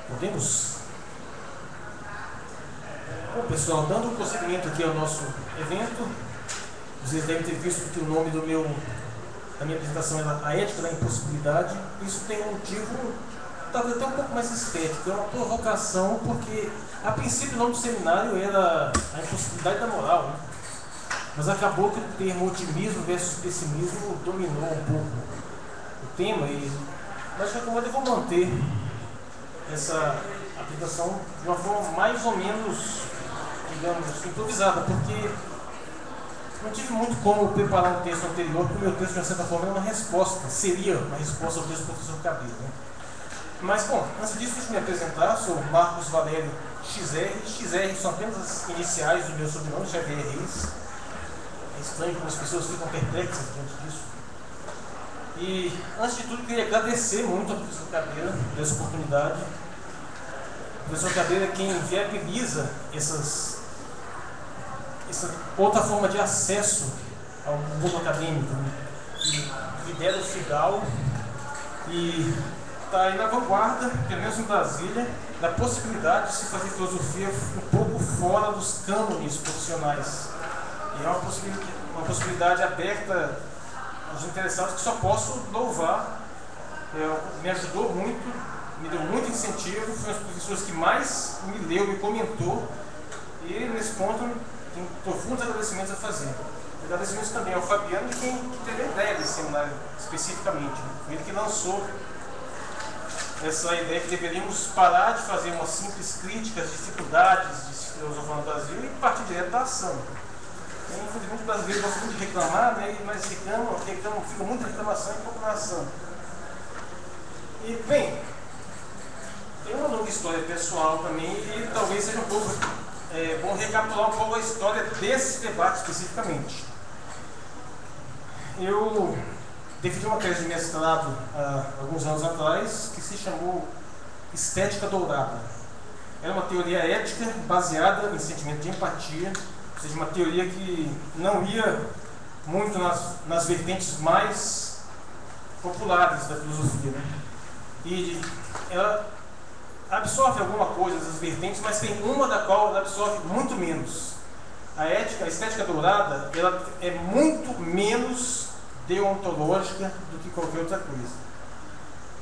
Podemos? Bom, pessoal, dando prosseguimento aqui ao nosso evento, vocês devem ter visto que o nome da minha apresentação era A Ética da Impossibilidade. Isso tem um motivo, talvez até um pouco mais estético, é uma provocação, porque a princípio o nome do seminário era A Impossibilidade da Moral, né? Mas acabou que o termo otimismo versus pessimismo dominou um pouco o tema, mas de qualquer modo eu vou manter essa apresentação de uma forma mais ou menos, digamos, improvisada, porque não tive muito como preparar um texto anterior, porque o meu texto, de uma certa forma, seria uma resposta ao texto do professor Cabreira, né? Mas, bom, antes disso, deixa eu me apresentar. Sou Marcos Valério XR. XR são apenas as iniciais do meu sobrenome, Xavier Reis. É estranho como as pessoas ficam perplexas diante disso. E, antes de tudo, queria agradecer muito ao professor Cabreira por essa oportunidade. O professor Cabreira é quem viabiliza essa outra forma de acesso ao mundo acadêmico, né? E lidera o FIGAL e está aí na vanguarda, pelo menos em Brasília, da possibilidade de se fazer filosofia um pouco fora dos cânones profissionais. E é uma possibilidade aberta aos interessados que só posso louvar. Me ajudou muito, me deu muito incentivo, foi uma das pessoas que mais me leu, me comentou, e nesse ponto tenho profundos agradecimentos a fazer. Agradecimentos também ao Fabiano, quem teve a ideia desse seminário especificamente. Foi ele que lançou essa ideia que deveríamos parar de fazer uma simples crítica às dificuldades de se filosofar no Brasil e partir direto da ação. Infelizmente o brasileiro gosta muito de reclamar, né? Mas reclamam, fica muita reclamação e pouco na ação. E, bem, tem uma longa história pessoal também e talvez seja um pouco bom recapitular um pouco a história desse debate especificamente. Eu defendi uma tese de mestrado há alguns anos atrás que se chamou Estética Dourada. Era uma teoria ética baseada em sentimento de empatia, ou seja, uma teoria que não ia muito nas vertentes mais populares da filosofia, né? E ela absorve alguma coisa dessas vertentes, mas tem uma da qual ela absorve muito menos. A estética dourada, ela é muito menos deontológica do que qualquer outra coisa.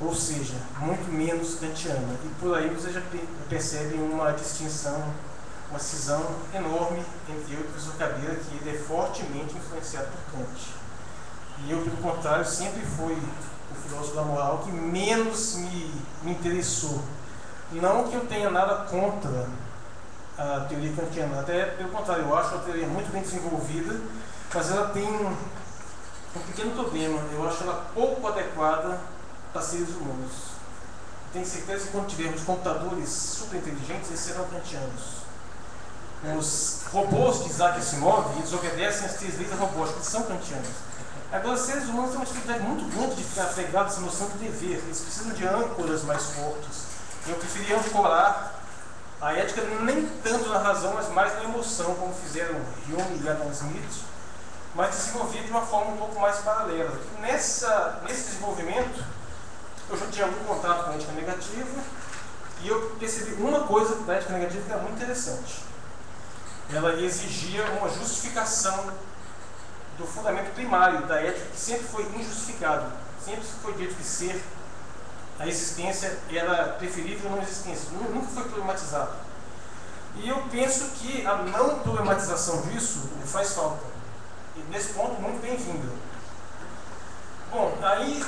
Ou seja, muito menos kantiana. E por aí você já percebe uma distinção, uma cisão enorme entre eu e o professor Cabreira, que ele é fortemente influenciado por Kant. E eu, pelo contrário, sempre fui o filósofo da moral que menos me interessou. Não que eu tenha nada contra a teoria kantiana, até pelo contrário, eu acho a teoria muito bem desenvolvida, mas ela tem um pequeno problema. Eu acho ela pouco adequada para seres humanos. Tenho certeza que quando tivermos computadores super inteligentes, eles serão kantianos. Os robôs de Isaac Asimov, eles obedecem às 3 leis da robótica, eles são kantianos. Agora, os seres humanos têm uma dificuldade muito grande de ficar apegados a essa noção de dever. Eles precisam de âncoras mais fortes. Eu preferia ancorar a ética nem tanto na razão, mas mais na emoção, como fizeram Hume e Adam Smith, mas desenvolver de uma forma um pouco mais paralela. Nesse desenvolvimento, eu já tinha algum contato com a ética negativa e eu percebi uma coisa da ética negativa que era muito interessante. Ela exigia uma justificação do fundamento primário da ética, que sempre foi injustificado. Sempre foi dito que a existência era preferível à não existência. Nunca foi problematizado. E eu penso que a não problematização disso faz falta. E nesse ponto, muito bem-vinda. Bom, aí,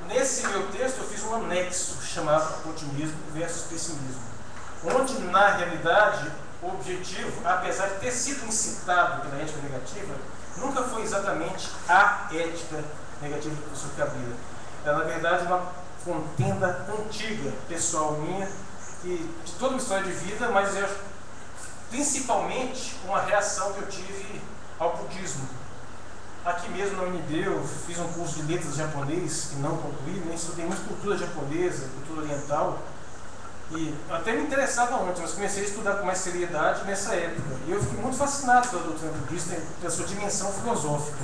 nesse meu texto, eu fiz um anexo chamado Otimismo versus Pessimismo, onde, na realidade, o objetivo, apesar de ter sido incitado pela ética negativa, nunca foi exatamente a ética negativa do professor Cabreira. Ela, na verdade, é uma contenda antiga, pessoal minha, de toda uma história de vida, mas principalmente uma reação que eu tive ao budismo. Aqui mesmo na UNB eu fiz um curso de letras japonês, que não concluí, nem estudei muito cultura japonesa, cultura oriental, e até me interessava antes, mas comecei a estudar com mais seriedade nessa época. E eu fiquei muito fascinado pela doutrina budista, pela sua dimensão filosófica.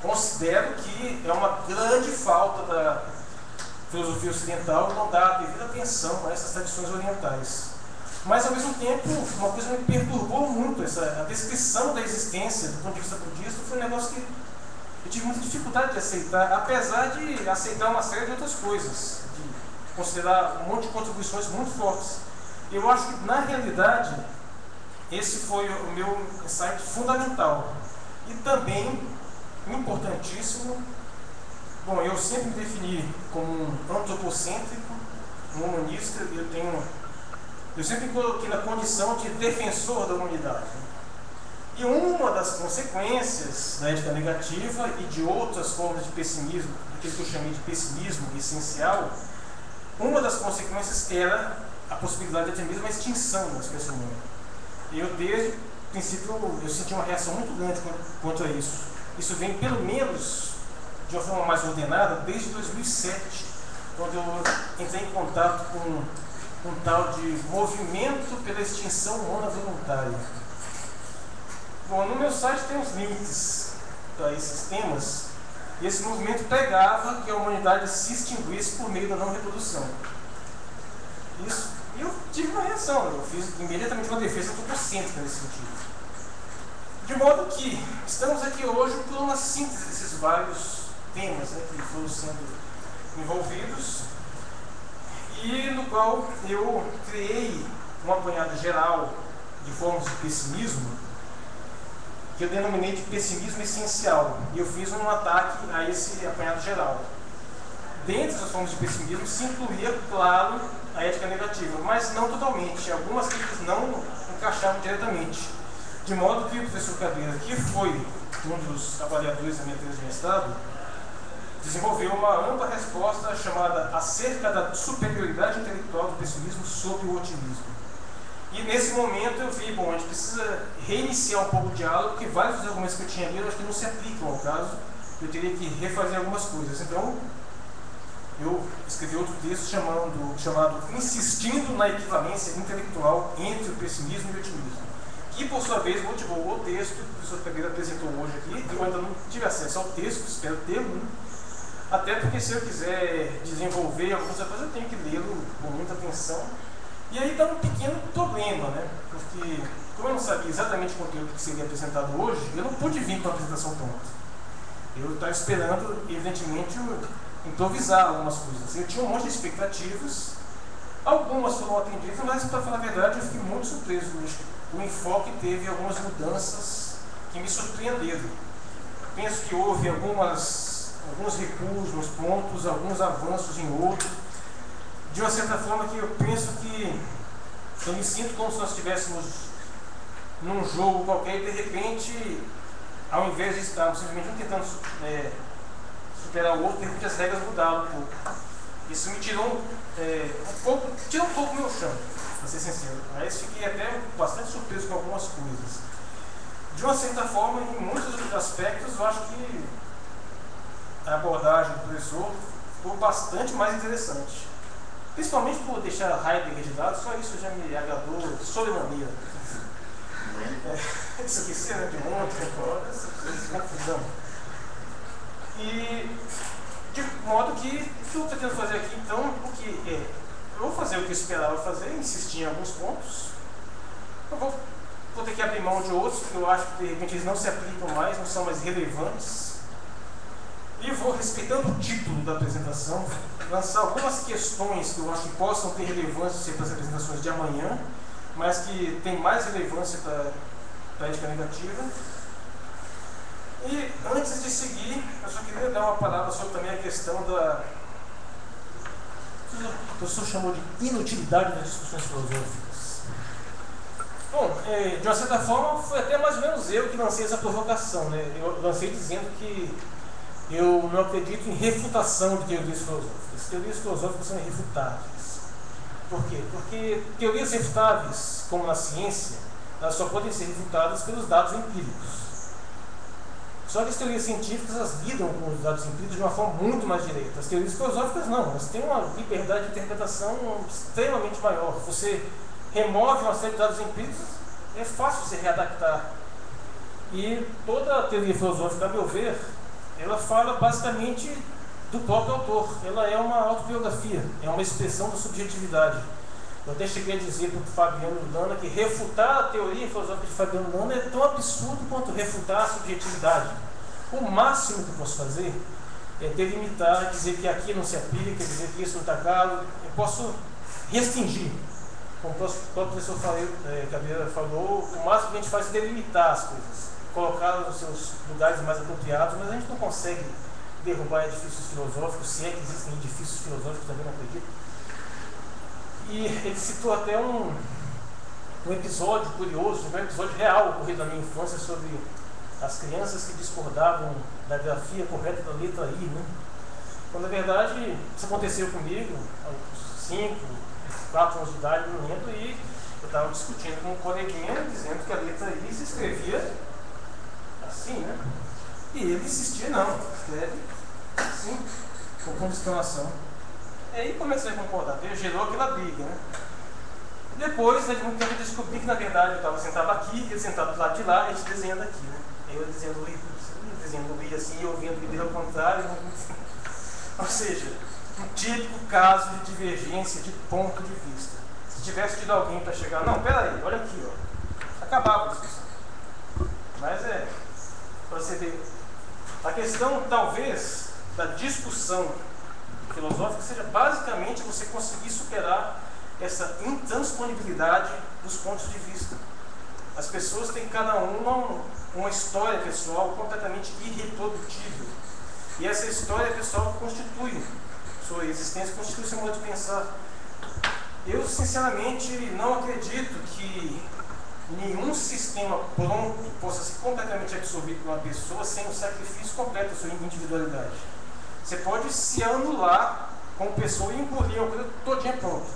Considero que é uma grande falta filosofia ocidental não dá a devida atenção a essas tradições orientais. Mas, ao mesmo tempo, uma coisa me perturbou muito, a descrição da existência do ponto de vista budista foi um negócio que eu tive muita dificuldade de aceitar, apesar de aceitar uma série de outras coisas, de considerar um monte de contribuições muito fortes. Eu acho que, na realidade, esse foi o meu insight fundamental. E também, importantíssimo, bom, eu sempre me defini como um antropocêntrico, um humanista, eu sempre me coloquei na condição de defensor da humanidade. E uma das consequências da ética negativa e de outras formas de pessimismo, aquilo que eu chamei de pessimismo essencial, uma das consequências era a possibilidade de até mesmo a extinção da espécie humana. E eu, desde o princípio, eu senti uma reação muito grande quanto a isso. Isso vem, pelo menos, de uma forma mais ordenada, desde 2007, quando eu entrei em contato com um tal de movimento pela extinção humana voluntária. Bom, no meu site tem uns links para esses temas, e esse movimento pregava que a humanidade se extinguisse por meio da não reprodução. Isso, e eu tive uma reação, eu fiz imediatamente uma defesa antropocêntrica nesse sentido. De modo que estamos aqui hoje por uma síntese desses vários temas, né, que foram sendo envolvidos, e no qual eu criei um apanhado geral de formas de pessimismo, que eu denominei de pessimismo essencial, e eu fiz um ataque a esse apanhado geral. Dentre as formas de pessimismo se incluía, claro, a ética negativa, mas não totalmente, algumas que não encaixavam diretamente. De modo que o professor Cadeira, que foi um dos avaliadores da minha tese de mestrado, desenvolveu uma ampla resposta chamada Acerca da Superioridade Intelectual do Pessimismo sobre o Otimismo. E nesse momento eu vi, bom, a gente precisa reiniciar um pouco o diálogo, porque vários dos argumentos que eu tinha lido, eu acho que não se aplicam ao caso, eu teria que refazer algumas coisas. Então, eu escrevi outro texto chamado Insistindo na Equivalência Intelectual entre o Pessimismo e o Otimismo, que, por sua vez, motivou o texto que o professor Cadeira apresentou hoje aqui. Eu ainda não tive acesso ao texto, espero ter, até porque se eu quiser desenvolver algumas coisas, eu tenho que lê-lo com muita atenção. E aí dá um pequeno problema, né? Porque, como eu não sabia exatamente o conteúdo que seria apresentado hoje, eu não pude vir com a apresentação pronta. Eu estava esperando, evidentemente, improvisar algumas coisas. Eu tinha um monte de expectativas, algumas foram atendidas, mas, para falar a verdade, eu fiquei muito surpreso hoje. O enfoque teve algumas mudanças que me surpreenderam. Penso que houve alguns recuos nos pontos, alguns avanços em outros. De uma certa forma que eu penso que eu me sinto como se nós estivéssemos num jogo qualquer e de repente, ao invés de estarmos simplesmente tentando superar o outro, de repente as regras mudaram um pouco. Isso me tirou um pouco o meu chão, para ser sincero. Aí fiquei até bastante surpreso com algumas coisas. De uma certa forma, em muitos outros aspectos, eu acho que a abordagem do professor ficou bastante mais interessante. Principalmente por deixar Heidegger de lado, só isso já me agradou sobremaneira. Esquecer, né, de ontem, essa confusão. E de modo que o que eu pretendo fazer aqui, então, eu vou fazer o que eu esperava fazer, insistir em alguns pontos. Eu vou ter que abrir mão de outros, porque eu acho que de repente eles não se aplicam mais, não são mais relevantes. E vou, respeitando o título da apresentação, lançar algumas questões que eu acho que possam ter relevância para as apresentações de amanhã, mas que tem mais relevância para a ética negativa. E antes de seguir, eu só queria dar uma palavra sobre também a questão da... O professor chamou de inutilidade das discussões filosóficas. Bom, de uma certa forma, foi até mais ou menos eu que lancei essa provocação, né? Eu lancei dizendo que eu não acredito em refutação de teorias filosóficas. Teorias filosóficas são irrefutáveis. Por quê? Porque teorias refutáveis, como na ciência, elas só podem ser refutadas pelos dados empíricos. Só que as teorias científicas, elas lidam com os dados empíricos de uma forma muito mais direta. As teorias filosóficas não, elas têm uma liberdade de interpretação extremamente maior. Você remove uma série de dados empíricos, é fácil você readaptar. E toda a teoria filosófica, a meu ver, ela fala basicamente do próprio autor. Ela é uma autobiografia, é uma expressão da subjetividade. Eu até cheguei a dizer para o Fabiano Lana que refutar a teoria filosófica de Fabiano Lana é tão absurdo quanto refutar a subjetividade. O máximo que eu posso fazer é delimitar, dizer que aqui não se aplica, dizer que isso não está claro. Eu posso restringir. Como o próprio professor Cabeira falou, o máximo que a gente faz é delimitar as coisas, colocá-las nos seus lugares mais apropriados, mas a gente não consegue derrubar edifícios filosóficos, se é que existem edifícios filosóficos, também não acredito. E ele citou até um episódio curioso, um episódio real ocorrido na minha infância sobre as crianças que discordavam da grafia correta da letra I, né? Quando na verdade isso aconteceu comigo aos 5, 4 anos de idade, não lembro, e eu estava discutindo com um coleguinha dizendo que a letra I se escrevia assim, né? E ele insistia, não, escreve assim, com ponto de exclamação. E aí comecei a concordar, gerou aquela briga, né? Depois, de muito tempo, eu descobri que na verdade eu estava sentado aqui, ele sentado do lado de lá, e a gente desenhando aqui, né? Eu desenhando o I, desenhando o I assim, e eu vendo o I ao contrário. Ou seja, um típico caso de divergência de ponto de vista. Se tivesse tido alguém para chegar, não, peraí, olha aqui, ó, acabava a discussão. Mas para você ver, a questão talvez da discussão filosófica seja basicamente você conseguir superar essa intransferibilidade dos pontos de vista. As pessoas têm cada uma história pessoal completamente irreprodutível. E essa história pessoal constitui sua existência, constitui seu modo de pensar. Eu, sinceramente, não acredito que nenhum sistema pronto possa ser completamente absorvido por uma pessoa sem um sacrifício completo da sua individualidade. Você pode se anular como pessoa e engolir uma coisa todinha pronta.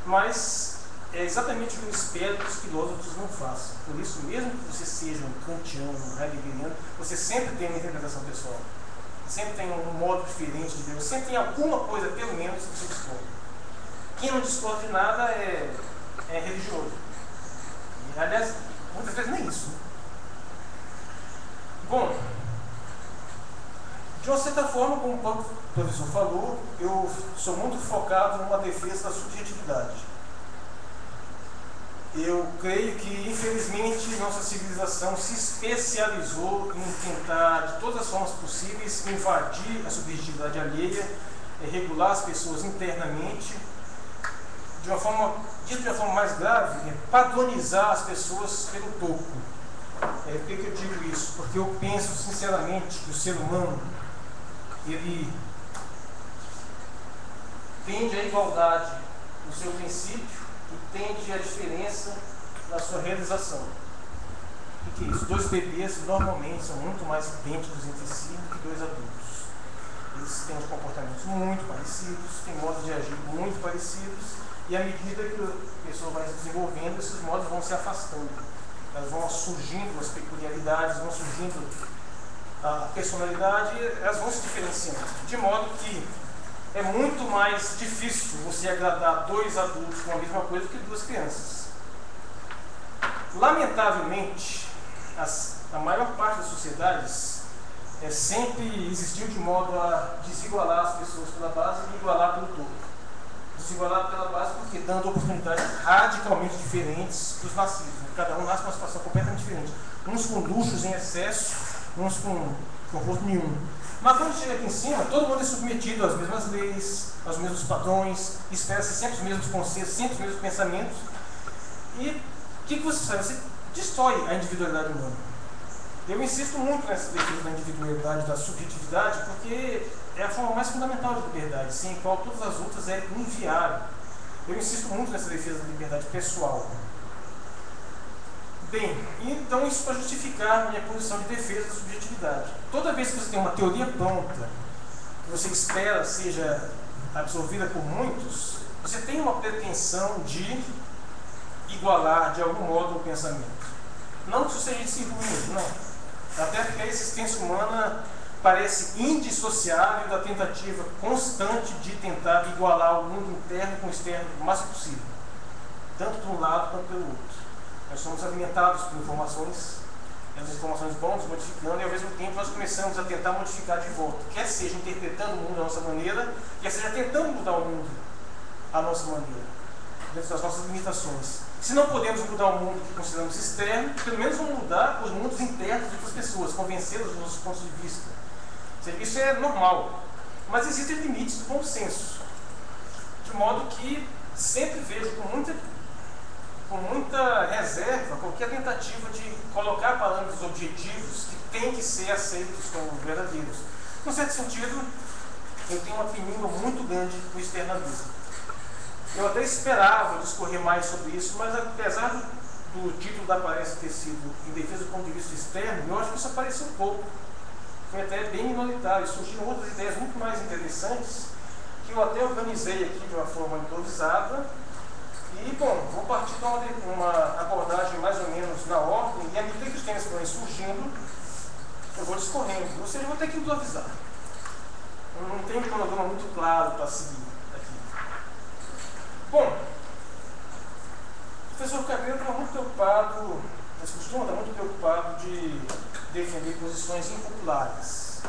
Mas é exatamente o que eu espero que os filósofos não façam. Por isso, mesmo que você seja um kantiano, um heideggeriano, você sempre tem uma interpretação pessoal. Sempre tem um modo diferente de ver. Sempre tem alguma coisa, pelo menos, que você discorda. Quem não discorda de nada é religioso. E, aliás, muitas vezes nem isso. Né? Bom, de uma certa forma, como o próprio professor falou, eu sou muito focado numa defesa da subjetividade. Eu creio que, infelizmente, nossa civilização se especializou em tentar, de todas as formas possíveis, invadir a subjetividade alheia, regular as pessoas internamente, de uma forma mais grave, padronizar as pessoas pelo topo. Por que eu digo isso? Porque eu penso, sinceramente, que o ser humano, ele tende à igualdade no seu princípio, e tende à diferença na sua realização. O que é isso? 2 bebês normalmente são muito mais idênticos entre si do que 2 adultos. Eles têm comportamentos muito parecidos, têm modos de agir muito parecidos, e à medida que a pessoa vai se desenvolvendo, esses modos vão se afastando. Elas vão surgindo as peculiaridades, vão surgindo a personalidade, elas vão se diferenciando. De modo que é muito mais difícil você agradar 2 adultos com a mesma coisa do que 2 crianças. Lamentavelmente, a maior parte das sociedades sempre existiu de modo a desigualar as pessoas pela base e igualar pelo todo. Desigualar pela base porque dando oportunidades radicalmente diferentes para os nascidos. Cada um nasce numa situação completamente diferente. Uns com luxos em excesso, uns com conforto nenhum. Mas quando chega aqui em cima, todo mundo é submetido às mesmas leis, aos mesmos padrões, espera-se sempre os mesmos conceitos, sempre os mesmos pensamentos. E o que você faz? Você destrói a individualidade humana. Eu insisto muito nessa defesa da individualidade, da subjetividade, porque é a forma mais fundamental de liberdade, sem a qual todas as outras é inviável. Eu insisto muito nessa defesa da liberdade pessoal. Bem, então isso para justificar a minha posição de defesa da subjetividade. Toda vez que você tem uma teoria pronta, que você espera seja absorvida por muitos, você tem uma pretensão de igualar de algum modo o pensamento. Não que isso seja ruim, não. Até porque a existência humana parece indissociável da tentativa constante de tentar igualar o mundo interno com o externo o máximo possível. Tanto de um lado quanto pelo outro. Nós somos alimentados por informações as informações vão nos modificando e ao mesmo tempo nós começamos a tentar modificar de volta, quer seja interpretando o mundo da nossa maneira, quer seja tentando mudar o mundo à nossa maneira, dentro das nossas limitações. Se não podemos mudar o mundo que consideramos externo, pelo menos vamos mudar os mundos internos de outras pessoas, convencê-las dos nossos pontos de vista. Isso é normal, mas existem limites do bom senso, de modo que sempre vejo com muita reserva qualquer tentativa de colocar parâmetros objetivos que têm que ser aceitos como verdadeiros. Num certo sentido, eu tenho uma península muito grande no externalismo. Eu até esperava discorrer mais sobre isso, mas apesar do título da palestra ter sido em defesa do ponto de vista externo, eu acho que isso apareceu pouco. Foi até bem minoritário, surgiram outras ideias muito mais interessantes, que eu até organizei aqui de uma forma improvisada. E, bom, vou partir de uma abordagem mais ou menos na ordem, e à medida que os temas forem surgindo, eu vou discorrendo, ou seja, eu vou ter que improvisar. Eu não tenho um cronograma muito claro para seguir aqui. Bom, o professor Cabreira estava muito preocupado, mas costuma estar muito preocupado de defender posições impopulares.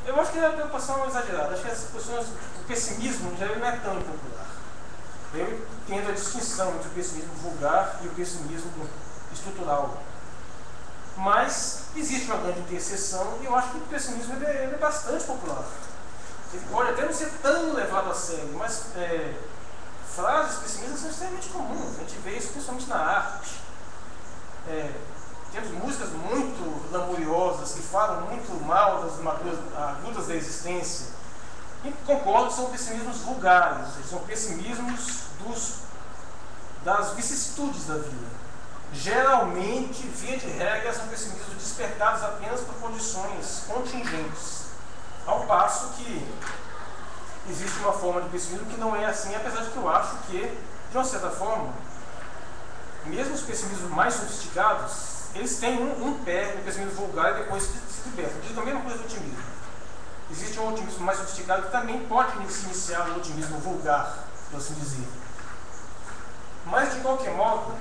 Eu acho que a preocupação é exagerada, acho que essas posições, o pessimismo já não é tão impopular. Eu entendo a distinção entre o pessimismo vulgar e o pessimismo estrutural. Mas existe uma grande interseção e eu acho que o pessimismo ele é bastante popular. Ele pode até não ser tão levado a sério, mas frases pessimistas são extremamente comuns. A gente vê isso principalmente na arte. Temos músicas muito lamuriosas que falam muito mal das agudas da existência. E concordo, são pessimismos vulgares, são pessimismos das vicissitudes da vida. Geralmente, via de regra, são pessimismos despertados apenas por condições contingentes. Ao passo que existe uma forma de pessimismo que não é assim, apesar de que eu acho que, de uma certa forma, mesmo os pessimismos mais sofisticados, eles têm um pé no pessimismo vulgar e depois se libertam. Digo a mesma coisa do otimismo. Existe um otimismo mais sofisticado que também pode se iniciar no otimismo vulgar, por assim dizer. Mas, de qualquer modo,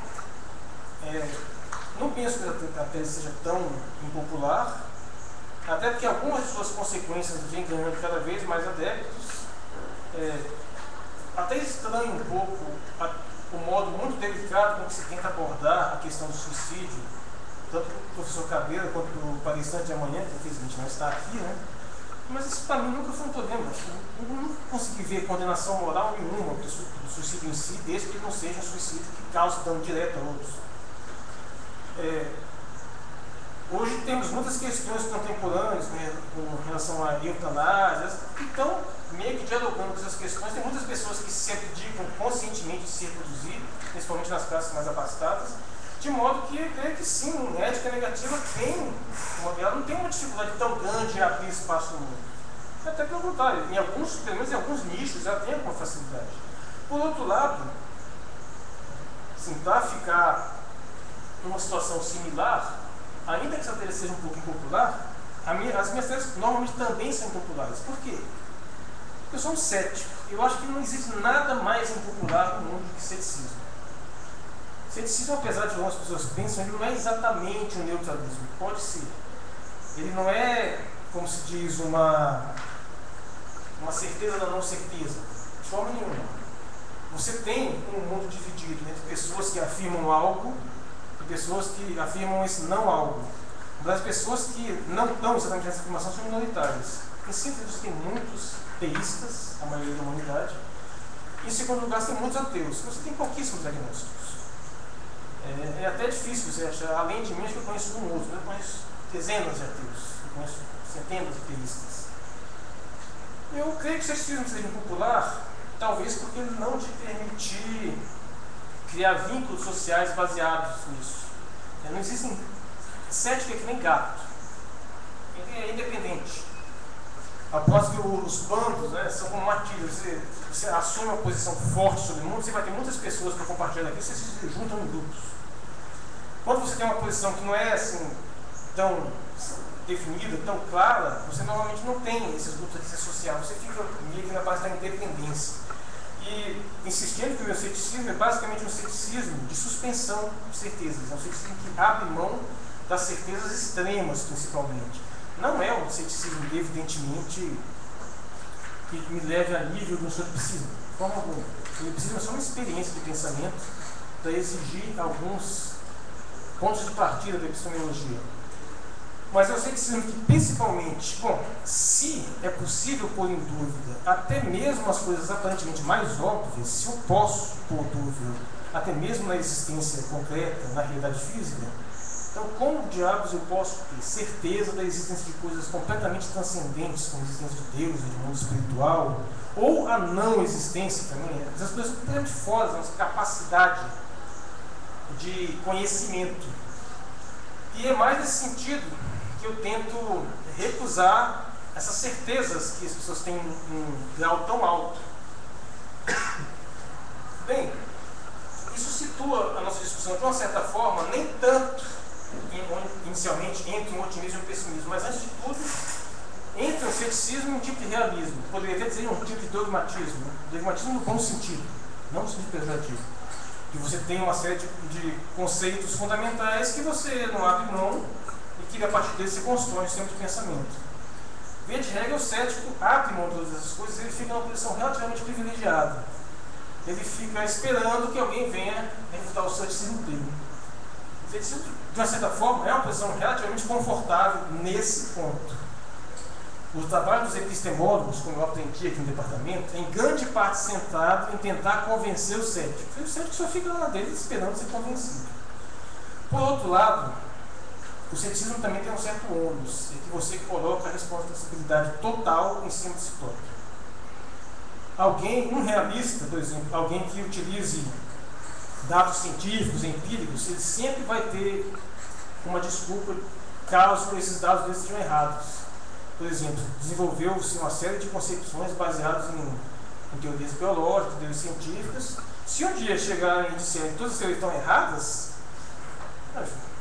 não penso que a tese seja tão impopular, até porque algumas de suas consequências vêm ganhando cada vez mais adeptos. Até estranho um pouco o modo muito delicado com que se tenta abordar a questão do suicídio, tanto o professor Cabreira quanto o palestrante de amanhã, que infelizmente não está aqui, né? Mas isso para mim nunca foi um problema. Eu não consegui ver condenação moral nenhuma do suicídio em si, desde que não seja um suicídio que cause dano direto a outros. Hoje temos muitas questões contemporâneas, né, com relação à eutanásia, então, meio que dialogando com essas questões, tem muitas pessoas que se abdicam conscientemente de se reproduzir, principalmente nas classes mais abastadas, de modo que eu creio que sim, a ética negativa ela não tem uma dificuldade tão grande em abrir espaço no mundo. Até pelo contrário, pelo menos em alguns nichos ela tem alguma facilidade. Por outro lado, para ficar numa situação similar, ainda que essa tese seja um pouco impopular, as minhas teses normalmente também são impopulares. Por quê? Porque eu sou um cético. Eu acho que não existe nada mais impopular no mundo do que ceticismo. Ceticismo, apesar de algumas pessoas pensam, ele não é exatamente um neutralismo. Pode ser. Ele não é, como se diz, uma certeza da não certeza. De forma nenhuma. Você tem um mundo dividido entre pessoas que afirmam algo e pessoas que afirmam esse não algo. Mas as pessoas que não estão exatamente nessa afirmação são minoritárias. Em síntese, você tem muitos teístas, a maioria da humanidade. E, em segundo lugar, você tem muitos ateus. Você tem pouquíssimos agnósticos. É até difícil você achar, além de mim, acho que eu conheço um outro. Eu conheço dezenas de ateus, eu conheço centenas de teístas. Eu creio que o ceticismo seja popular, talvez porque ele não te permitir criar vínculos sociais baseados nisso. Não existem cético é que nem gato. Ele é independente. Após que os bandos, né, são como matilhas, você assume uma posição forte sobre o mundo, você vai ter muitas pessoas para compartilhar aqui, você se juntam em grupos. Quando você tem uma posição que não é assim tão definida, tão clara, você normalmente não tem esses grupos de se associar, você fica meio que na base da independência. E insistindo que o meu ceticismo é basicamente um ceticismo de suspensão de certezas, é um ceticismo que abre mão das certezas extremas, principalmente. Não é um ceticismo, evidentemente, que me leve a nível do solipsismo, de forma alguma. O solipsismo é só uma experiência de pensamento para exigir alguns pontos de partida da epistemologia. Mas eu sei que, principalmente, bom, se é possível pôr em dúvida até mesmo as coisas aparentemente mais óbvias, se eu posso pôr dúvida até mesmo na existência concreta, na realidade física, então como diabos eu posso ter certeza da existência de coisas completamente transcendentes, como a existência de Deus, de mundo espiritual, ou a não existência também, essas coisas completamente fora da nossa capacidade de conhecimento. E é mais nesse sentido que eu tento recusar essas certezas que as pessoas têm um grau tão alto. Bem, isso situa a nossa discussão de uma certa forma, nem tanto inicialmente entre um otimismo e um pessimismo, mas antes de tudo entre um ceticismo e um tipo de realismo. Poderia até dizer um tipo de dogmatismo. Dogmatismo no bom sentido, não no sentido pejorativo. Que você tem uma série de conceitos fundamentais que você não abre mão e que a partir deles se constrói um sistema de pensamento. Via de regra, o cético abre mão de todas essas coisas e ele fica numa posição relativamente privilegiada. Ele fica esperando que alguém venha refutar o ceticismo dele. O ceticismo, de uma certa forma, é uma posição relativamente confortável nesse ponto. O trabalho dos epistemólogos, como eu aprendi aqui no departamento, é em grande parte centrado em tentar convencer o cético. E o cético só fica lá dele esperando ser convencido. Por outro lado, o ceticismo também tem um certo ônus, em que você coloca a responsabilidade total em cima desse tópico. Alguém, um realista, por exemplo, alguém que utilize dados científicos, empíricos, ele sempre vai ter uma desculpa caso esses dados deles sejam errados. Por exemplo, desenvolveu-se uma série de concepções baseadas em teorias biológicas, teorias científicas. Se um dia chegarem e disserem que todas as teorias estão erradas,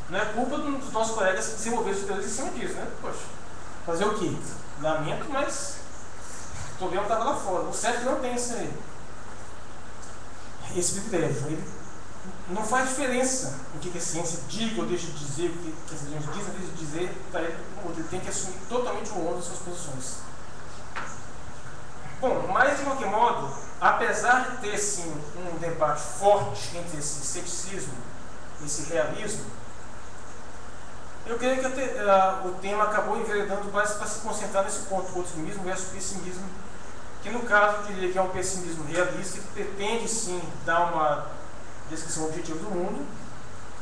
não é culpa dos nossos colegas que desenvolveram as teorias em cima disso, né? Poxa, fazer o quê? Lamento, mas o problema estava lá fora. O cético não tem esse privilégio. Ele não faz diferença o que a ciência diga ou deixa de dizer, o que as religiões dizem ou deixa de dizer, para ele tem que assumir totalmente o ônus das suas posições. Bom, mas de qualquer modo, apesar de ter sim um debate forte entre esse ceticismo e esse realismo, eu creio que o tema acabou enveredando mais para se concentrar nesse ponto, otimismo versus pessimismo, que no caso eu diria que é um pessimismo realista, que pretende sim dar uma descrição objetiva do mundo,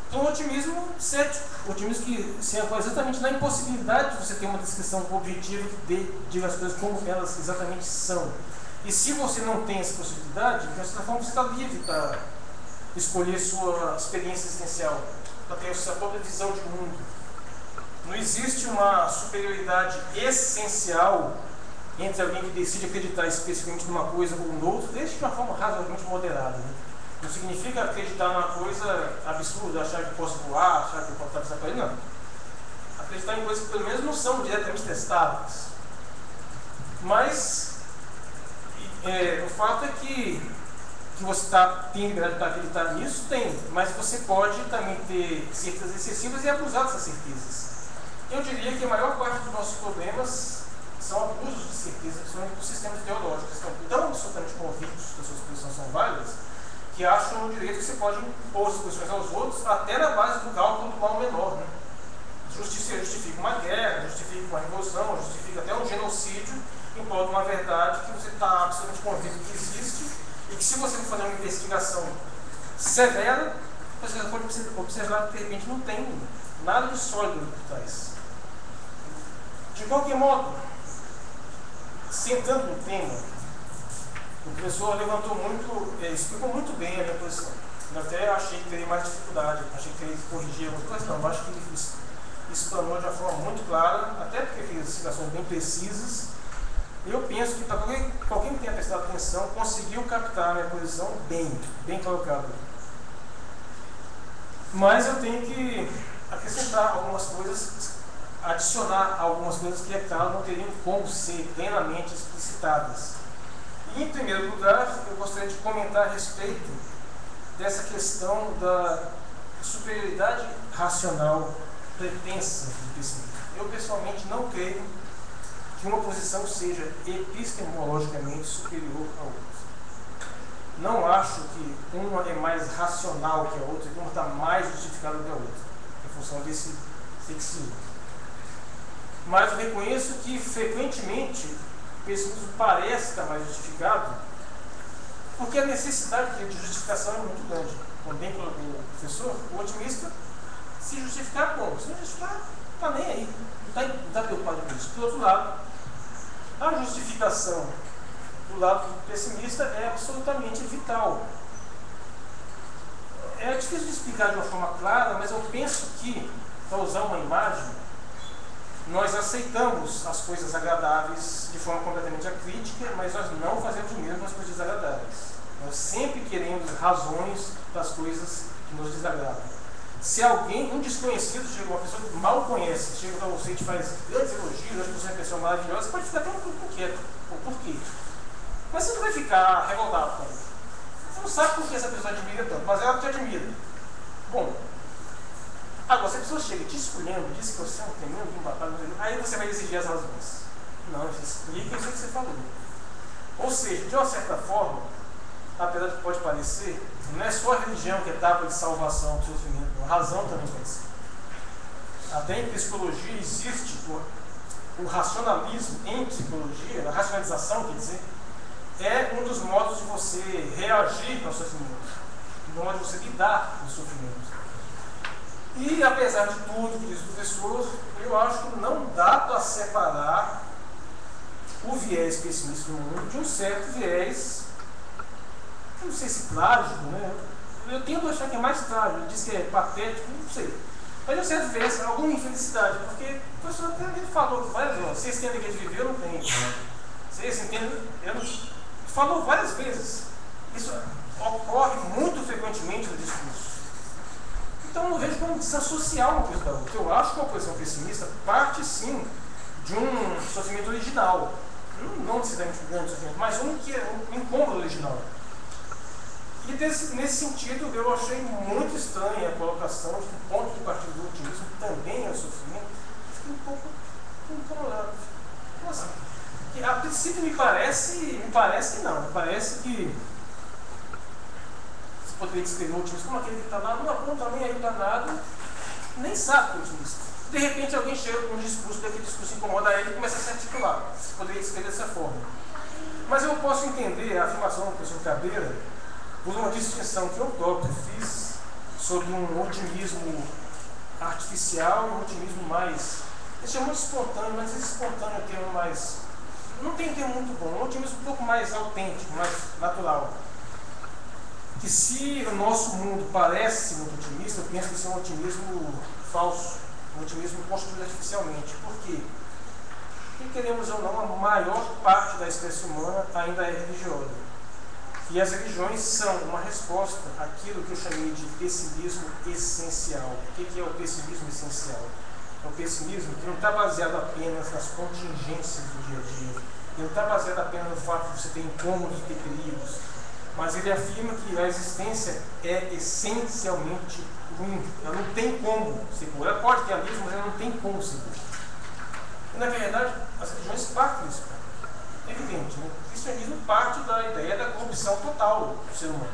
para um otimismo cético, otimismo que se apoia exatamente na impossibilidade de você ter uma descrição objetiva que diga as coisas como elas exatamente são. E se você não tem essa possibilidade, de certa forma você está livre para escolher sua experiência existencial, para ter a sua própria visão de mundo. Não existe uma superioridade essencial entre alguém que decide acreditar especificamente numa coisa ou noutra, desde de uma forma razoavelmente moderada, né? Não significa acreditar numa coisa absurda, achar que posso voar, achar que eu posso estar desaparecido, não. Acreditar em coisas que pelo menos não são diretamente testáveis. Mas o fato é que você tem liberdade para acreditar nisso, tem, mas você pode também ter certezas excessivas e abusar dessas certezas. Eu diria que a maior parte dos nossos problemas são abusos de certeza, principalmente por sistemas ideológicos, que estão tão absolutamente convictos que as suas posições são válidas, que acham no direito que você pode impor as posições aos outros até na base do cálculo do mal menor, né? Justifica uma guerra, justifica uma revolução, justifica até um genocídio em prol de uma verdade que você está absolutamente convicto que existe e que, se você for fazer uma investigação severa, você pode observar que de repente não tem nada de sólido por trás. De qualquer modo, sentando no tema, o professor levantou explicou muito bem a minha posição. Eu até achei que teria mais dificuldade, achei que teria que corrigir algumas coisas, não, eu acho que ele explanou de uma forma muito clara, até porque fez explicações bem precisas. Eu penso que, para qualquer que tenha prestado atenção, conseguiu captar a minha posição bem colocada. Mas eu tenho que acrescentar algumas coisas, adicionar algumas coisas que, é claro, não teriam como ser plenamente explicitadas. E, em primeiro lugar, eu gostaria de comentar a respeito dessa questão da superioridade racional pretensa de pessimismo. Eu, pessoalmente, não creio que uma posição seja epistemologicamente superior à outra. Não acho que uma é mais racional que a outra, que uma está mais justificada que a outra, em função desse sexismo. Mas eu reconheço que, frequentemente, o pessimismo parece estar mais justificado, porque a necessidade de justificação é muito grande. Como bem colocou o professor, o otimista, se justificar, bom, se não justificar, não está nem aí, não está preocupado com isso. Por outro lado, a justificação do lado do pessimista é absolutamente vital. É difícil de explicar de uma forma clara, mas eu penso que, para usar uma imagem, nós aceitamos as coisas agradáveis de forma completamente acrítica, mas nós não fazemos o mesmo nas coisas desagradáveis. Nós sempre queremos razões para as coisas que nos desagradam. Se alguém, um desconhecido, chega, uma pessoa que mal conhece, chega para você e te faz grandes elogios, acha que você é uma pessoa maravilhosa, você pode ficar até um pouco inquieto. Por quê? Mas você não vai ficar revoltado com ele. Você não sabe por que essa pessoa admira tanto, mas ela te admira. Bom, agora, se a pessoa chega te escolhendo, diz que você é um tremendo embatado, aí você vai exigir as razões. Não, você explica isso que você falou. Ou seja, de uma certa forma, apesar de que pode parecer, não é só a religião que é etapa de salvação do sofrimento, a razão também pode ser. Até em psicologia existe o racionalismo em psicologia, a racionalização, quer dizer, é um dos modos de você reagir ao sofrimento, um modo de você lidar com o sofrimento. E, apesar de tudo que diz o professor, eu acho que não dá para separar o viés pessimista do mundo de um certo viés, não sei se trágico, né? Eu tento achar que é mais trágico, ele diz que é patético, não sei. Mas um certo viés, alguma infelicidade, porque o professor até falou várias vezes, vocês têm alegria de viver, eu não tenho. Vocês entendem? Falou várias vezes. Isso ocorre muito frequentemente no discurso. Então eu não vejo como desassociar uma coisa da outra. Eu acho que uma posição pessimista parte sim de um sofrimento original. Não necessariamente um grande sofrimento, mas um que é um incômodo original. E nesse sentido eu achei muito estranha a colocação de que o ponto de partida do otimismo também é o sofrimento. Fiquei um pouco incomodado. Nossa, a princípio me parece que não. Me parece que você poderia descrever o otimista como aquele que está lá, não aponta nem aí para nada, nem sabe que é otimista. De repente alguém chega com um discurso, daquele discurso incomoda ele e começa a se articular. Você poderia descrever dessa forma. Mas eu posso entender a afirmação do professor Cabreira por uma distinção que eu próprio fiz sobre um otimismo artificial e um otimismo mais, ele chama de espontâneo, mas esse espontâneo é o termo mais, não tem um termo muito bom, um otimismo um pouco mais autêntico, mais natural. Que se o nosso mundo parece muito otimista, eu penso que isso é um otimismo falso, um otimismo construído artificialmente. Por quê? Porque, queremos ou não, a maior parte da espécie humana ainda é religiosa. E as religiões são uma resposta àquilo que eu chamei de pessimismo essencial. O que é o pessimismo essencial? É o pessimismo que não está baseado apenas nas contingências do dia a dia, ele não está baseado apenas no fato de você ter incômodos e ter perigos, mas ele afirma que a existência é essencialmente ruim. Ela não tem como ser boa. Ela pode ter alívio, mas ela não tem como ser boa. E, na verdade, as religiões partem disso. É evidente, né? O cristianismo parte da ideia da corrupção total do ser humano.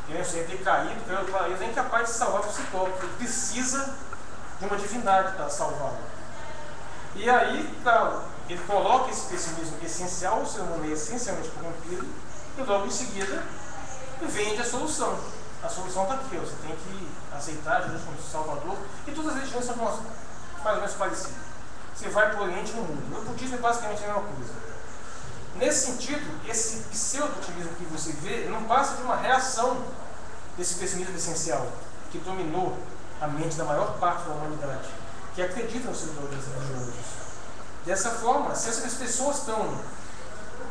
Ele é decaído, ele é incapaz de salvar por si próprio. Ele precisa de uma divindade para salvá-lo. E aí, ele coloca esse pessimismo essencial, o ser humano é essencialmente corrompido, e logo em seguida vende a solução. A solução está aqui, você tem que aceitar Jesus como Salvador, e todas as religiões são mais ou menos parecidas. Você vai para o Oriente e no mundo. O budismo é basicamente a mesma coisa. Nesse sentido, esse pseudo-otimismo que você vê não passa de uma reação desse pessimismo essencial que dominou a mente da maior parte da humanidade, que acredita nos seus valores religiosos. Dessa forma, se essas pessoas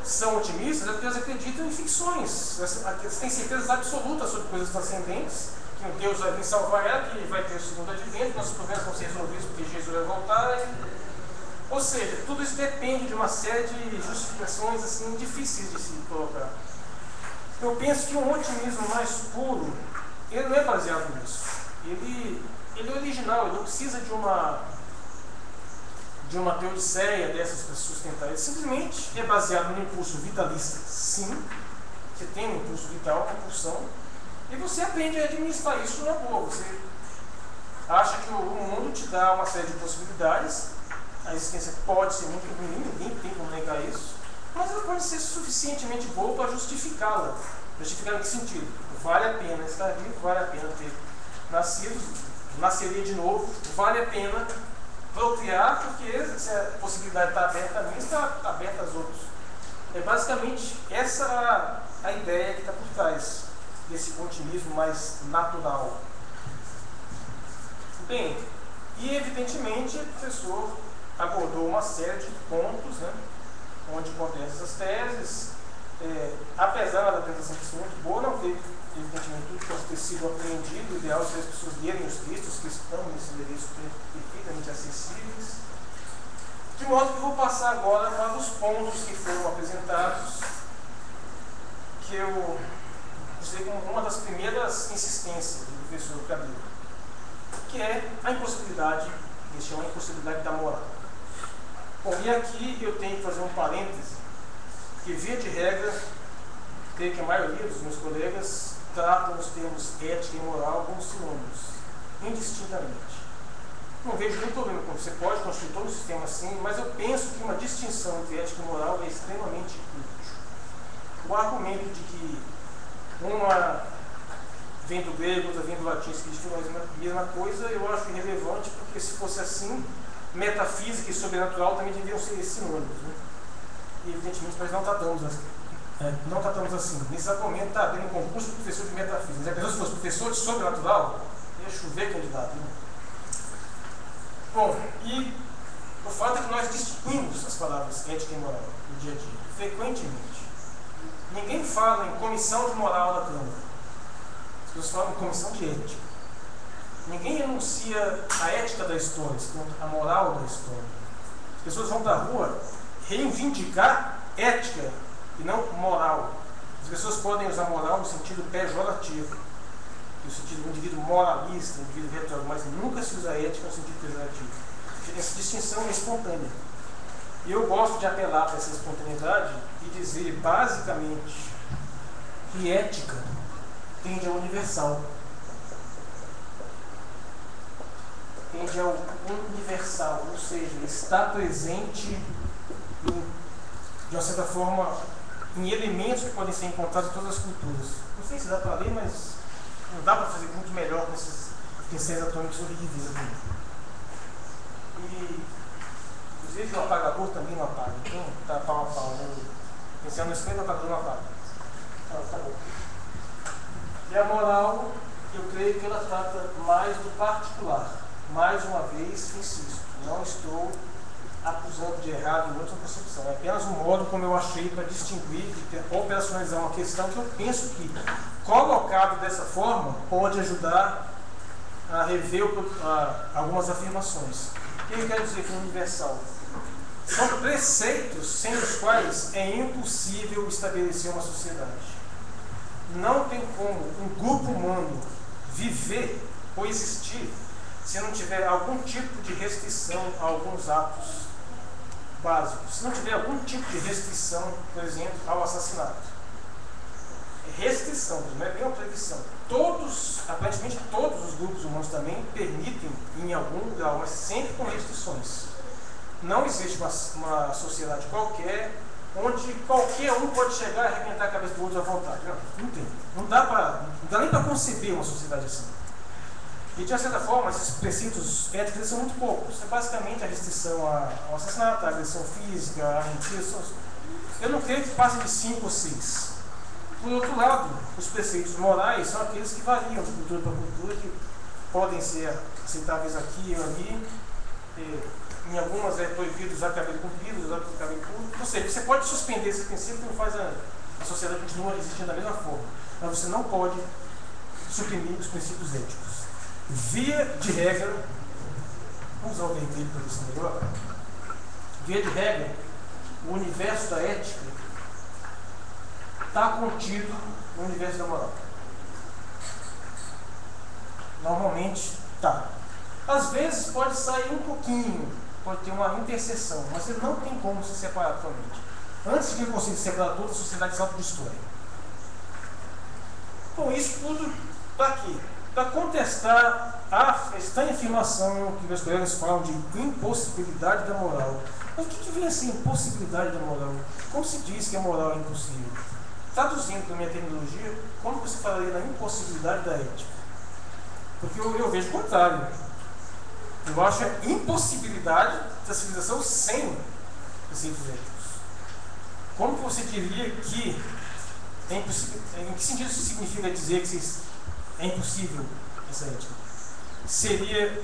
são otimistas, é porque elas acreditam em ficções. Elas têm certezas absolutas sobre coisas transcendentes, que um Deus vai vir salvar ela, que vai ter o segundo advento, nossos problemas vão ser resolvidos porque Jesus vai voltar. Ou seja, tudo isso depende de uma série de justificações assim, difíceis de se colocar. Eu penso que um otimismo mais puro, ele não é baseado nisso. Ele ele é original, ele não precisa de uma teodiceia dessas para sustentar. Ele simplesmente é baseado no impulso vitalista, sim. Você tem um impulso vital, uma compulsão, e você aprende a administrar isso na boa. Você acha que o mundo te dá uma série de possibilidades, a existência pode ser muito ruim, ninguém tem como negar isso, mas ela pode ser suficientemente boa para justificá-la. Justificar em que sentido? Vale a pena estar vivo, vale a pena ter nascido, nasceria de novo, vale a pena procriar, porque se a possibilidade está aberta a mim, está aberta aos outros. É basicamente essa a ideia que está por trás desse continuismo mais natural. Bem, e evidentemente o professor abordou uma série de pontos, né, onde contém essas teses. Apesar da apresentação ser muito boa, não teve evidentemente tudo que pode ter sido aprendido. O ideal é que as pessoas lerem os textos que estão nesse endereço perfeitamente acessíveis. De modo que eu vou passar agora para os pontos que foram apresentados, que eu usei como uma das primeiras insistências do professor Cabelo, que é a impossibilidade, que se chama a impossibilidade da moral. Bom, e aqui eu tenho que fazer um parêntese, que via de regra, creio que a maioria dos meus colegas tratam os termos ética e moral como sinônimos, indistintamente. Não vejo nenhum problema com você pode construir todo o sistema assim, mas eu penso que uma distinção entre ética e moral é extremamente útil. O argumento de que uma vem do grego, outra vem do latim, que significa a mesma coisa, eu acho irrelevante, porque se fosse assim, metafísica e sobrenatural também deveriam ser sinônimos, né? E evidentemente nós não tratamos assim. Não tratamos assim. Nesse momento está abrindo um concurso de professor de metafísica. Mas se fosse professor de sobrenatural, ia chover candidato, né? Bom, e o fato é que nós distinguimos as palavras ética e moral no dia a dia, frequentemente. Ninguém fala em comissão de moral da Câmara. As pessoas falam em comissão de ética. Ninguém enuncia a ética da história, a moral da história. As pessoas vão para a rua reivindicar ética e não moral. As pessoas podem usar moral no sentido pejorativo, no sentido do indivíduo moralista, indivíduo retrógrado, mas nunca se usa ética no sentido pejorativo. Essa distinção é espontânea. E eu gosto de apelar para essa espontaneidade e dizer, basicamente, que ética tende ao universal. Tende ao universal, ou seja, está presente, de uma certa forma, em elementos que podem ser encontrados em todas as culturas. Não sei se dá para ler, mas não dá para fazer muito melhor com esses pincéis atômicos horríveis aqui. E, inclusive, o apagador também não apaga. Então, tá pau a pau, né? Pincel não escreve, o apagador não apaga. Tá bom. E a moral, eu creio que ela trata mais do particular. Mais uma vez, insisto, não estou acusando de errado em outra concepção. É apenas um modo como eu achei para distinguir e operacionalizar uma questão que eu penso que, colocado dessa forma, pode ajudar a rever algumas afirmações. O que eu quero dizer com universal? São preceitos sem os quais é impossível estabelecer uma sociedade. Não tem como um grupo humano viver ou existir se não tiver algum tipo de restrição a alguns atos básicos. Se não tiver algum tipo de restrição, por exemplo, ao assassinato. É restrição, não é bem uma proibição. Aparentemente todos os grupos humanos também permitem em algum grau, mas sempre com restrições. Não existe uma sociedade qualquer onde qualquer um pode chegar e arrebentar a cabeça do outro à vontade. Não tem. Não dá nem para conceber uma sociedade assim. E, de uma certa forma, esses preceitos éticos são muito poucos. É basicamente a restrição ao assassinato, a agressão física, a mentira. Eu não creio que passem de 5 ou 6. Por outro lado, os preceitos morais são aqueles que variam de cultura para cultura, que podem ser aceitáveis aqui ou ali. Em algumas é proibido usar cabelo comprido, usar cabelo curto. Ou seja, você pode suspender esse princípio que não faz a sociedade continua existindo da mesma forma. Mas você não pode suprimir os princípios éticos. Via de regra, vamos usar o vermelho para ver se melhor. Via de regra, o universo da ética está contido no universo da moral. Normalmente está. Às vezes pode sair um pouquinho, pode ter uma interseção, mas ele não tem como se separar totalmente. Antes que ele consiga separar toda a sociedade se autodestrói. Bom, isso tudo para quê? Para contestar a estranha afirmação que meus colegas falam de impossibilidade da moral. Mas o que vem essa impossibilidade da moral? Como se diz que a moral é impossível? Traduzindo para a minha terminologia, como você falaria da impossibilidade da ética? Porque eu vejo o contrário. Eu acho a impossibilidade da civilização sem preceitos éticos. Como que você diria que é impossível? Em que sentido isso significa dizer que é impossível essa ética? Seria...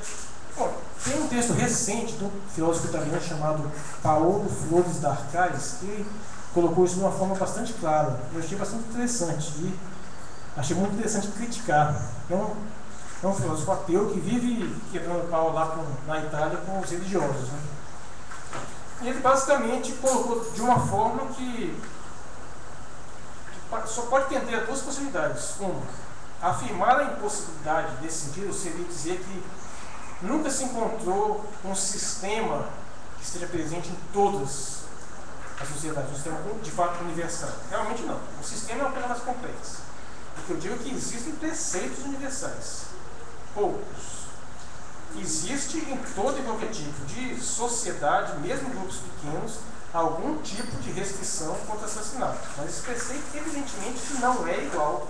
Bom, tem um texto recente do filósofo italiano chamado Paolo Flores d'Arcais que colocou isso de uma forma bastante clara. Eu achei bastante interessante e achei muito interessante criticar. É um filósofo ateu que vive quebrando pau lá na Itália com os religiosos. Né? E ele basicamente colocou de uma forma que só pode ter duas possibilidades. Uma, afirmar a impossibilidade desse sentido seria dizer que nunca se encontrou um sistema que esteja presente em todas as sociedades, um sistema de fato universal. Realmente não. O sistema é uma coisa mais complexa. O que eu digo é que existem preceitos universais. Poucos. Existe em todo e qualquer tipo de sociedade, mesmo em grupos pequenos, algum tipo de restrição contra assassinato. Mas esse preceito, evidentemente, não é igual.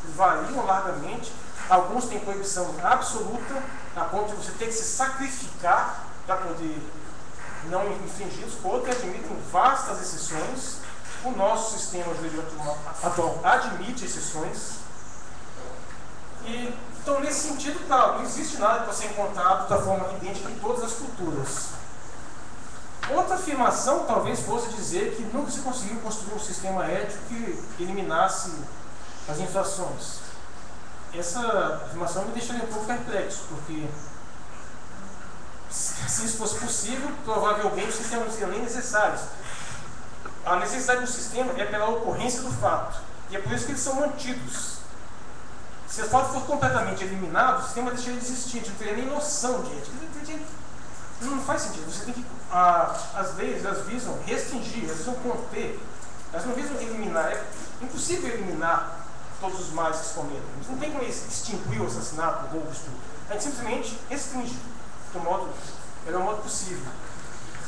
Eles variam largamente. Alguns têm proibição absoluta, a ponto de você ter que se sacrificar para poder não infringi-los. Outros admitem vastas exceções. O nosso sistema jurídico atual admite exceções. Então, nesse sentido, claro, não existe nada que possa ser encontrado da forma idêntica em todas as culturas. Outra afirmação talvez fosse dizer que nunca se conseguiu construir um sistema ético que eliminasse as infrações. Essa afirmação me deixaria um pouco perplexo, porque se isso fosse possível, provavelmente o sistema não seria nem necessário. A necessidade do sistema é pela ocorrência do fato, e é por isso que eles são mantidos. Se o fato for completamente eliminado, o sistema deixaria de existir, a gente não teria nem noção de ética. Não faz sentido. Você tem que, as leis, elas visam restringir, elas visam conter, elas não visam eliminar. É impossível eliminar todos os males que se cometem. A gente não tem como extinguir o assassinato, o roubo, tudo. A gente simplesmente restringe do melhor modo possível.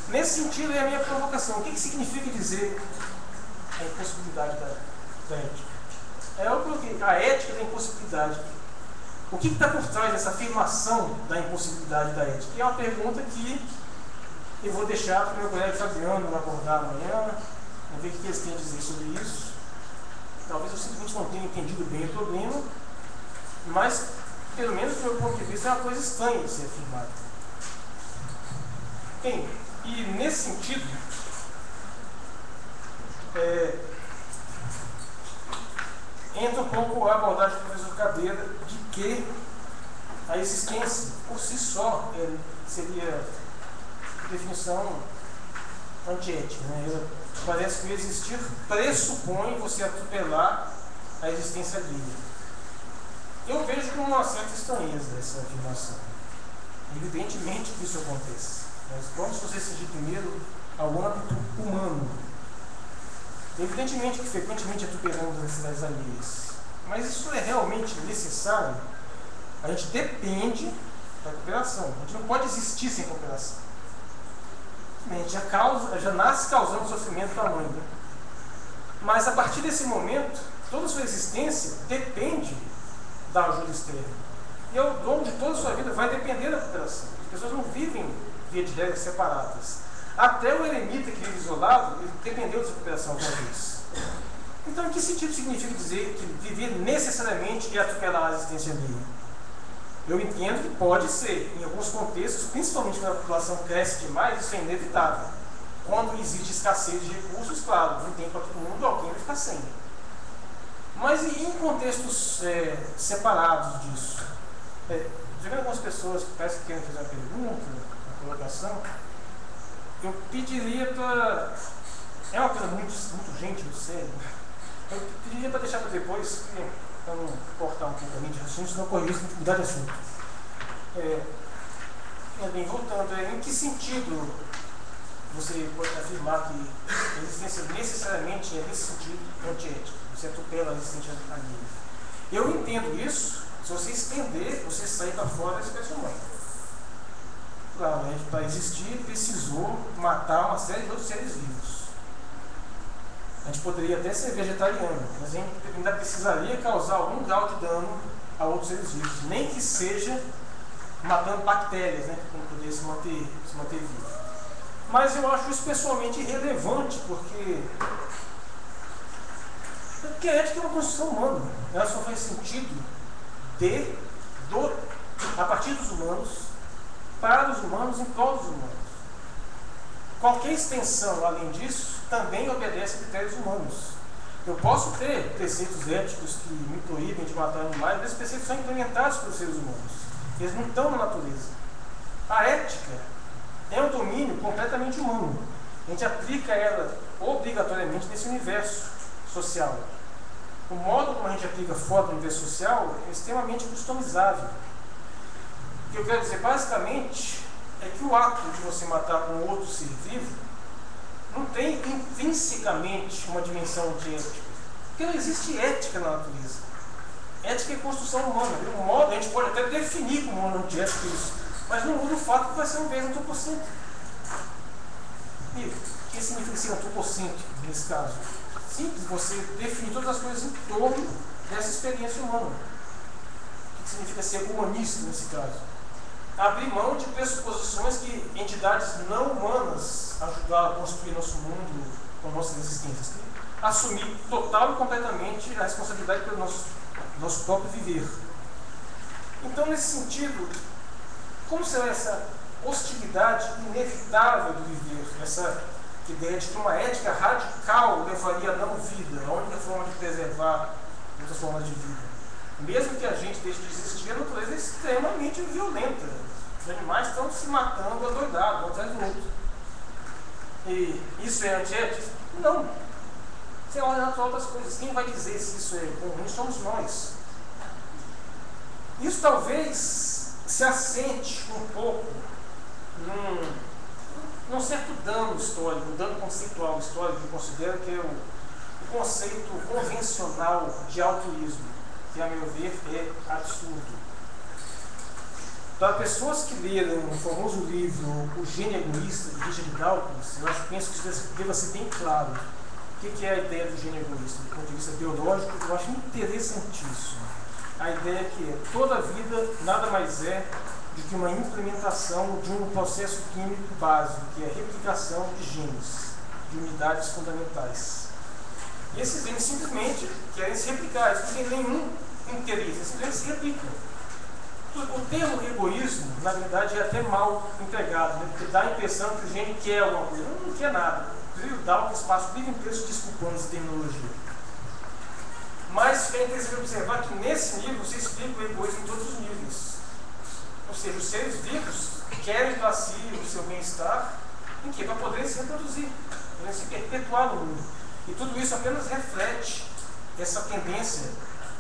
Nesse sentido, é a minha provocação. O que significa dizer a impossibilidade da ética? A ética da impossibilidade. O que está por trás dessa afirmação da impossibilidade da ética? É uma pergunta que eu vou deixar para o meu colega Fabiano abordar amanhã, vamos ver o que eles têm a dizer sobre isso. Talvez eu simplesmente não tenha entendido bem o problema, mas, pelo menos do meu ponto de vista, é uma coisa estranha de ser afirmada. Bem, e nesse sentido, entra um pouco a abordagem do professor Cadeira de que a existência, por si só, seria definição antiética. Né? Parece que o existir pressupõe você atropelar a existência alheia. Eu vejo com uma certa estranheza essa afirmação. Evidentemente que isso acontece. Mas vamos você exigir primeiro ao âmbito humano. Evidentemente que frequentemente atropelamos as necessidades alheias. Mas isso é realmente necessário? A gente depende da cooperação. A gente não pode existir sem cooperação. A gente já nasce causando sofrimento para a mãe. Né? Mas a partir desse momento, toda a sua existência depende da ajuda externa. E ao longo de toda a sua vida vai depender da cooperação. As pessoas não vivem via de regras separadas. Até o eremita que vive isolado, ele dependeu dessa cooperação alguma vez. Então, em que sentido significa dizer que viver necessariamente é atropelar a existência alheia? Eu entendo que pode ser, em alguns contextos, principalmente quando a população cresce demais, isso é inevitável. Quando existe escassez de recursos, claro, não tem para todo mundo, alguém vai ficar sem. Mas e em contextos separados disso? Vendo algumas pessoas que parecem que querem fazer uma pergunta, uma colocação, eu pediria para... É uma coisa muito gente, muito séria. Eu pediria para deixar para depois, para não cortar um pouco a mente de assunto, senão correr risco de mudar de assunto. Bem, voltando, em que sentido você pode afirmar que a existência necessariamente é nesse sentido antiética? Você atropela a existência alheia. Eu entendo isso se você estender, você sair para fora da espécie humana. Claro, para existir precisou matar uma série de outros seres vivos. A gente poderia até ser vegetariano, mas a gente ainda precisaria causar algum grau de dano a outros seres vivos, nem que seja matando bactérias, né, para poder se manter vivo. Mas eu acho isso pessoalmente irrelevante, porque a ética é uma construção humana. Ela só faz sentido a partir dos humanos, para os humanos, em prol dos humanos. Qualquer extensão além disso também obedece a critérios humanos. Eu posso ter preceitos éticos que me proíbem de matar animais, mas esses preceitos são implementados pelos seres humanos. Eles não estão na natureza. A ética é um domínio completamente humano. A gente aplica ela obrigatoriamente nesse universo social. O modo como a gente aplica fora do universo social é extremamente customizável. O que eu quero dizer, basicamente, é que o ato de você matar um outro ser vivo não tem intrinsecamente uma dimensão de ética. Porque não existe ética na natureza. Ética é construção humana. O modo, a gente pode até definir como um antiético isso, mas não muda o fato que vai ser um vez antropocêntrico. E o que significa ser antropocêntrico nesse caso? Simples, você definir todas as coisas em torno dessa experiência humana. O que significa ser humanista nesse caso? Abrir mão de pressuposições que entidades não humanas ajudaram a construir nosso mundo com nossas existências. Assumir total e completamente a responsabilidade pelo nosso próprio viver. Então, nesse sentido, como será essa hostilidade inevitável do viver? Essa ideia de que uma ética radical levaria à não vida, a única forma de preservar outras formas de vida. Mesmo que a gente deixe de existir, a natureza é extremamente violenta. Os animais estão se matando adoidados, um atrás do outro. E isso é antiético? Não. Isso é a ordem natural das coisas. Quem vai dizer se isso é ruim somos nós. Isso talvez se assente um pouco num certo dano histórico, um dano conceitual histórico que eu considero que é o conceito convencional de altruísmo, que, a meu ver, é absurdo. Para pessoas que leram o famoso livro O Gênio Egoísta, de Richard Dawkins, eu penso que isso deva ser bem claro. O que é a ideia do gênio egoísta? Do ponto de vista biológico, eu acho interessantíssimo. A ideia é que toda vida nada mais é do que uma implementação de um processo químico básico, que é a replicação de genes, de unidades fundamentais. E esses genes simplesmente querem se replicar, eles não têm nenhum interesse, eles simplesmente se replicam. O termo egoísmo, na verdade, é até mal empregado, né? Porque dá a impressão que o gene quer alguma coisa. Não quer nada. Inclusive, o Dawkins passa o livro inteiro se desculpando essa terminologia. Mas é interessante observar que nesse livro você explica o egoísmo em todos os níveis. Ou seja, os seres vivos querem para si o seu bem-estar, em quê? Para poderem se reproduzir, poderem se perpetuar no mundo. E tudo isso apenas reflete essa tendência,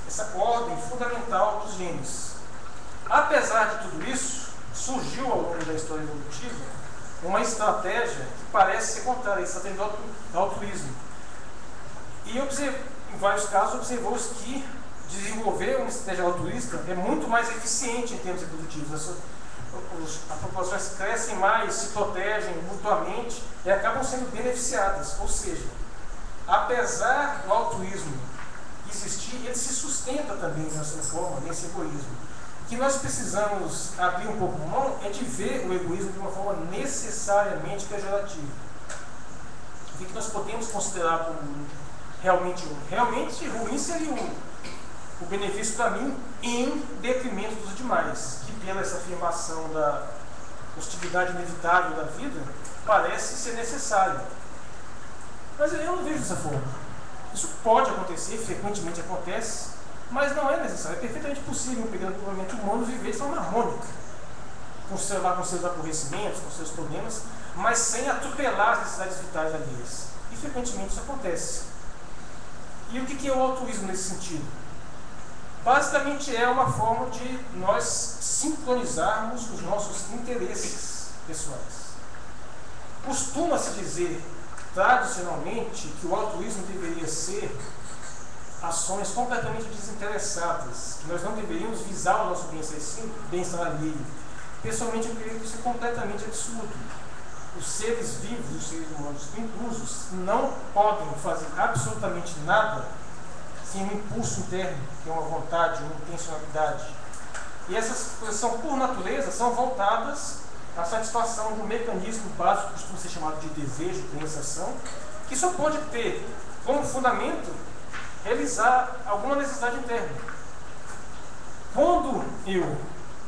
essa ordem fundamental dos genes. Apesar de tudo isso, surgiu ao longo da história evolutiva uma estratégia que parece ser contrária, a estratégia do altruísmo. E em vários casos observou-se que desenvolver uma estratégia altruísta é muito mais eficiente em termos reprodutivos. As populações crescem mais, se protegem mutuamente e acabam sendo beneficiadas. Ou seja, apesar do altruísmo existir, ele se sustenta também nessa forma, nesse egoísmo. O que nós precisamos abrir um pouco mão é de ver o egoísmo de uma forma necessariamente pejorativa. O que nós podemos considerar como realmente ruim? Realmente ruim seria o benefício para mim em detrimento dos demais, que pela essa afirmação da hostilidade inevitável da vida, parece ser necessário. Mas eu não vejo dessa forma. Isso pode acontecer, frequentemente acontece, mas não é necessário. É perfeitamente possível um pequeno grupamento humano viver de forma harmônica, conservar com seus aborrecimentos, com seus problemas, mas sem atropelar as necessidades vitais alheias. E frequentemente isso acontece. E o que é o altruísmo nesse sentido? basicamente é uma forma de nós sincronizarmos os nossos interesses pessoais. Costuma-se dizer, tradicionalmente, que o altruísmo deveria ser ações completamente desinteressadas, que nós não deveríamos visar o nosso bem-estar alheio. Pessoalmente, eu creio que isso é completamente absurdo. Os seres vivos, os seres humanos inclusos, não podem fazer absolutamente nada sem um impulso interno, que é uma vontade, uma intencionalidade. E essas coisas são, por natureza, são voltadas à satisfação do mecanismo básico que costuma ser chamado de desejo, pensação, que só pode ter como fundamento realizar alguma necessidade interna. Quando eu,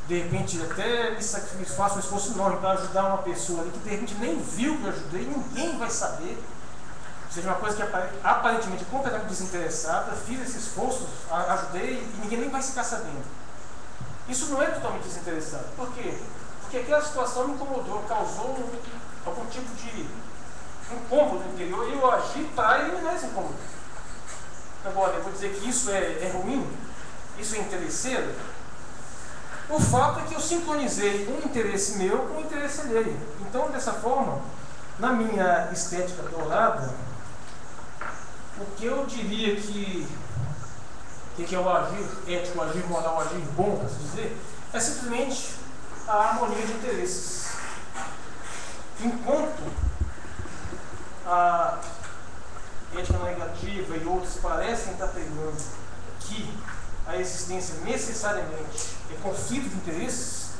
de repente, até me sacrifico, faço um esforço enorme para ajudar uma pessoa ali que de repente nem viu que eu ajudei, ninguém vai saber, ou seja, uma coisa que aparentemente completamente desinteressada, fiz esse esforço, ajudei e ninguém nem vai ficar sabendo. Isso não é totalmente desinteressado. Por quê? Porque aquela situação me incomodou, causou algum tipo de incômodo interior e eu agi para eliminar esse incômodo. Agora, eu vou dizer que isso é ruim? Isso é interesseiro? O fato é que eu sincronizei um interesse meu com um interesse alheio. Então, dessa forma, na minha estética dourada, o que eu diria que é o agir ético, o agir moral, o agir bom, para se dizer, é simplesmente a harmonia de interesses. Enquanto a ética negativa e outros parecem estar pregando que a existência necessariamente é conflito de interesses,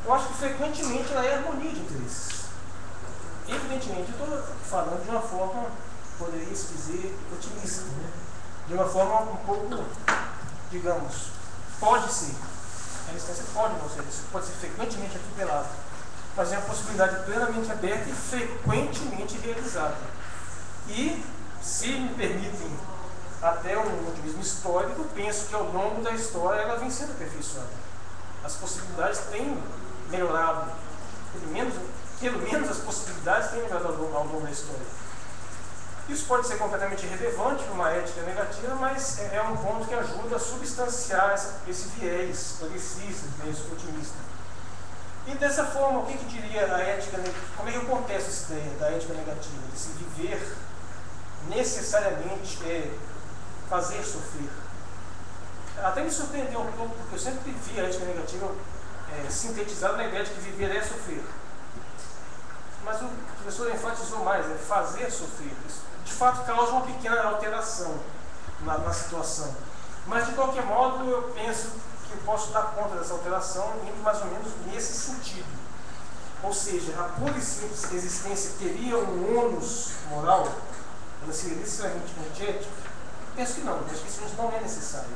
eu acho que frequentemente ela é harmonia de interesses. Evidentemente, eu estou falando de uma forma, poderia se dizer, otimista, né? De uma forma um pouco, digamos, pode ser. A existência pode não ser, isso pode ser frequentemente atropelado, mas é uma possibilidade plenamente aberta e frequentemente realizada. E, se me permitem até um otimismo histórico, penso que ao longo da história ela vem sendo aperfeiçoada. As possibilidades têm melhorado, pelo menos as possibilidades têm melhorado ao longo da história. Isso pode ser completamente irrelevante para uma ética negativa, mas é um ponto que ajuda a substanciar esse viés progressista, viés otimista. E dessa forma, o que diria a ética negativa? Como é que eu contesto essa ideia da ética negativa? De se viver necessariamente fazer sofrer. Até me surpreendeu um pouco, porque eu sempre vi a ética negativa sintetizada na ideia de que viver é sofrer. Mas o professor enfatizou mais, é fazer sofrer. Isso, de fato, causa uma pequena alteração na situação. Mas, de qualquer modo, eu penso que eu posso dar conta dessa alteração indo mais ou menos nesse sentido. Ou seja, a pura e simples existência teria um ônus moral? Ela seria necessariamente antiética? Penso que não, acho que isso não é necessário.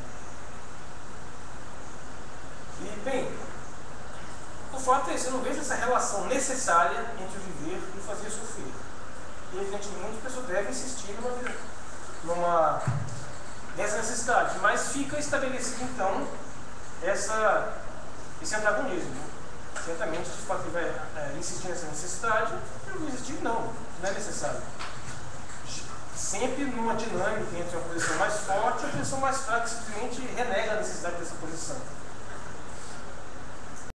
E, bem, o fato é esse, eu não vejo essa relação necessária entre viver e fazer sofrer. E, evidentemente, a pessoa deve insistir nessa necessidade, mas fica estabelecido, então, esse antagonismo. Certamente, se o fato vai insistir nessa necessidade, eu vou insistir, não é necessário. Sempre numa dinâmica entre uma posição mais forte e a posição mais fraca, que simplesmente renega a necessidade dessa posição.